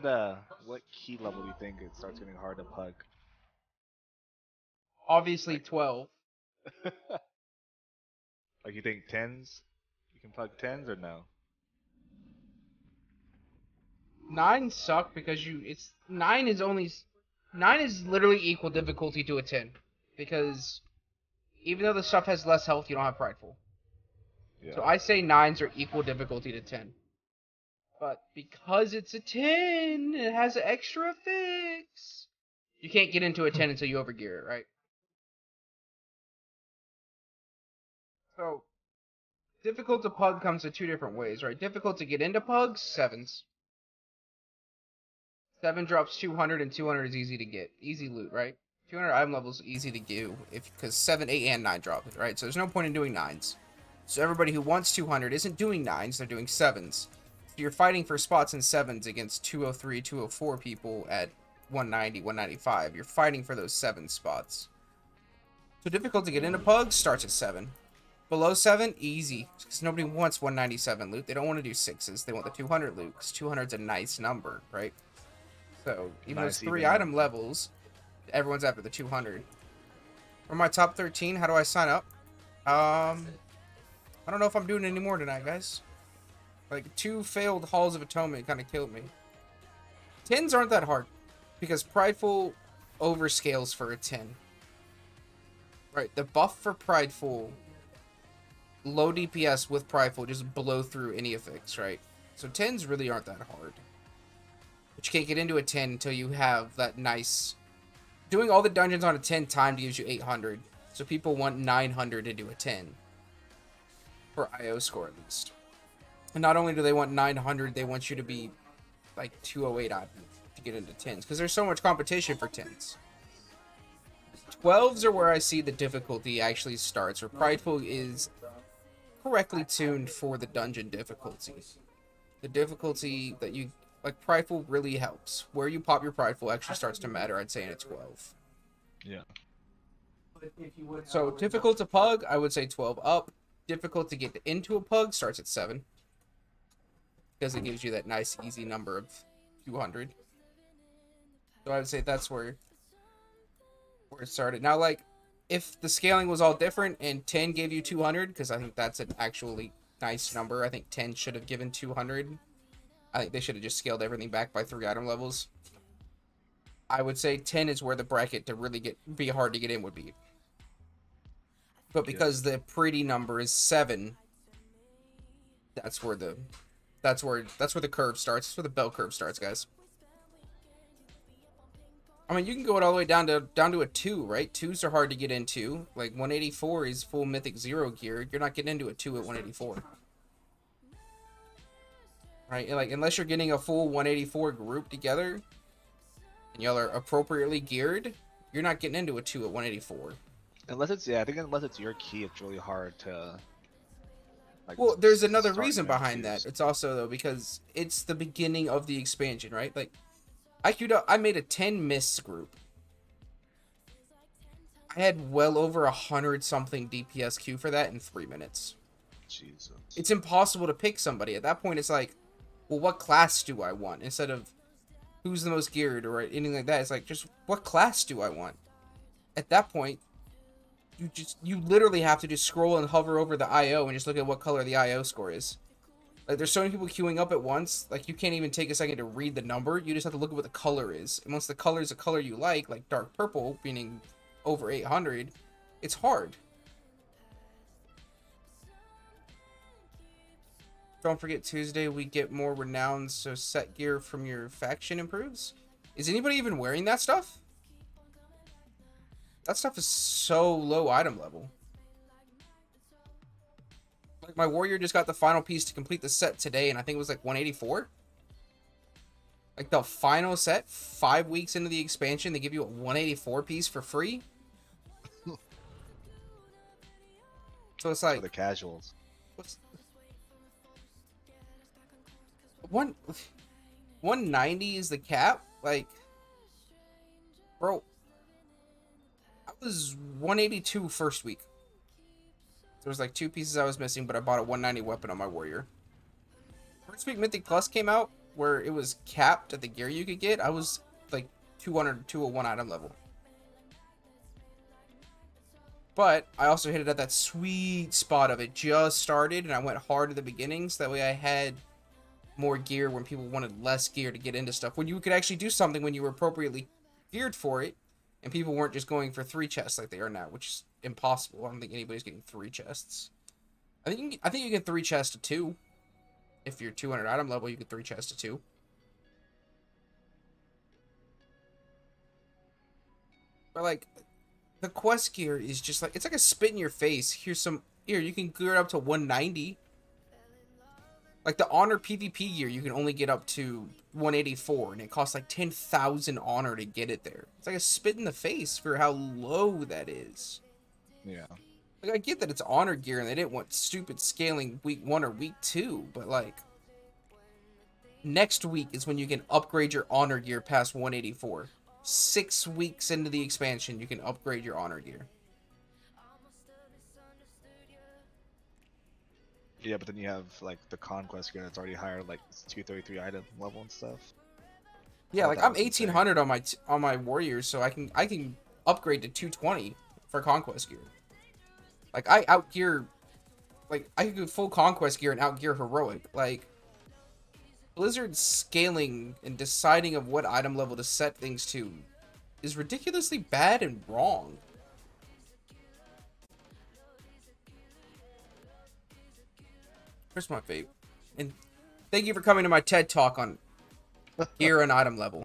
what key level do you think it starts getting hard to pug? Obviously Like 12. like you think tens? You can pug tens or no? 9 suck because it's 9 is only 9 is literally equal difficulty to a 10 because even though the stuff has less health, you don't have prideful. So Yeah. I say 9s are equal difficulty to 10. But because it's a 10, it has an extra fix. You can't get into a 10 until you overgear it, right? So difficult to pug comes in two different ways, right? Difficult to get into pugs, 7s. 7 drops 200 and 200 is easy to get. Easy loot, right? 200 item levels easy to do because 7, 8, and 9 drop it, right? So there's no point in doing 9s. So everybody who wants 200 isn't doing 9s, they're doing 7s. So you're fighting for spots in 7s against 203, 204 people at 190, 195. You're fighting for those 7 spots. So difficult to get into pugs starts at 7. Below 7, easy. Because nobody wants 197 loot. They don't want to do 6s. They want the 200 loot. Because 200 is a nice number, right? So even Nice those 3 even item number. levels, everyone's after the 200. For my top 13, how do I sign up? I don't know if I'm doing any more tonight, guys. Like, 2 failed Halls of Atonement kind of killed me. 10s aren't that hard. Because Prideful overscales for a 10. Right, the buff for Prideful, low DPS with Prideful, just blow through any effects, right? So 10s really aren't that hard. But you can't get into a 10 until you have that nice... Doing all the dungeons on a 10 timed gives you 800. So people want 900 to do a 10. For IO score, at least. And not only do they want 900, they want you to be like 208 odd to get into 10s. Because there's so much competition for 10s. 12s are where I see the difficulty actually starts. Where Prideful is correctly tuned for the dungeon difficulty. The difficulty that you... Like, Prideful really helps. Where you pop your Prideful actually starts to matter, I'd say, in a 12. Yeah. So, difficult to pug, I would say 12 up. Difficult to get into a pug starts at 7. Because it gives you that nice, easy number of 200. So, I would say that's where it started. Now, like, if the scaling was all different and 10 gave you 200, because I think that's an actually nice number. I think 10 should have given 200. I think they should have just scaled everything back by 3 item levels. I would say 10 is where the bracket to really be hard to get in would be. But because the pretty number is 7, that's where the curve starts. That's where the bell curve starts, guys. I mean, you can go it all the way down to a 2, right? 2s are hard to get into. Like 184 is full Mythic 0 gear. You're not getting into a 2 at 184. Right? Like, unless you're getting a full 184 group together, and y'all are appropriately geared, you're not getting into a 2 at 184. Unless it's I think unless it's your key, it's really hard to. Like, well, there's another start reason new behind queues. that. It's also, though, because it's the beginning of the expansion, right? Like, I queued up, I made a 10 miss group. I had well over 100-something DPS queue for that in 3 minutes. Jesus. It's impossible to pick somebody. At that point, it's like, well, what class do I want? Instead of who's the most geared or anything like that, it's like, just what class do I want? At that point, you literally have to just scroll and hover over the IO and just look at what color the IO score is. Like, there's so many people queuing up at once, like, you can't even take a second to read the number. You just have to look at what the color is. And once the color is a color you like dark purple, meaning over 800, it's hard. Don't forget Tuesday we get more renown, so set gear from your faction improves. Is anybody even wearing that stuff? That stuff is so low item level. Like, my warrior just got the final piece to complete the set today, and I think it was like 184. Like, the final set, 5 weeks into the expansion, they give you a 184 piece for free. So it's like... For the casuals. What's... 190 is the cap? Like... Bro... I was 182 first week. There was like 2 pieces I was missing, but I bought a 190 weapon on my warrior. First week Mythic Plus came out. where it was capped at the gear you could get, I was like 200 to 201 item level. But I also hit it at that sweet spot of it just started, and I went hard at the beginning, so that way I had more gear when people wanted less gear to get into stuff. When you could actually do something when you were appropriately geared for it, and people weren't just going for 3 chests like they are now, which is impossible. I don't think anybody's getting 3 chests. I think you get 3 chests to 2. If you're 200 item level, you get 3 chests to 2. But like, the quest gear is just like, it's like a spit in your face. Here you can gear up to 190. Like the honor PvP gear, you can only get up to 184, and it costs like 10,000 honor to get it there. It's like a spit in the face for how low that is. Yeah. Like, I get that it's honor gear and they didn't want stupid scaling week 1 or week 2, but like, next week is when you can upgrade your honor gear past 184. 6 weeks into the expansion, you can upgrade your honor gear. Yeah, but then you have like the conquest gear that's already higher, like it's 233 item level and stuff. Yeah, like I'm That was insane. 1800 on my warriors, so I can upgrade to 220 for conquest gear. Like I outgear, like I could go full conquest gear and outgear heroic. Like Blizzard's scaling and deciding of what item level to set things to is ridiculously bad and wrong. Where's my vape? And thank you for coming to my TED talk on gear and item level.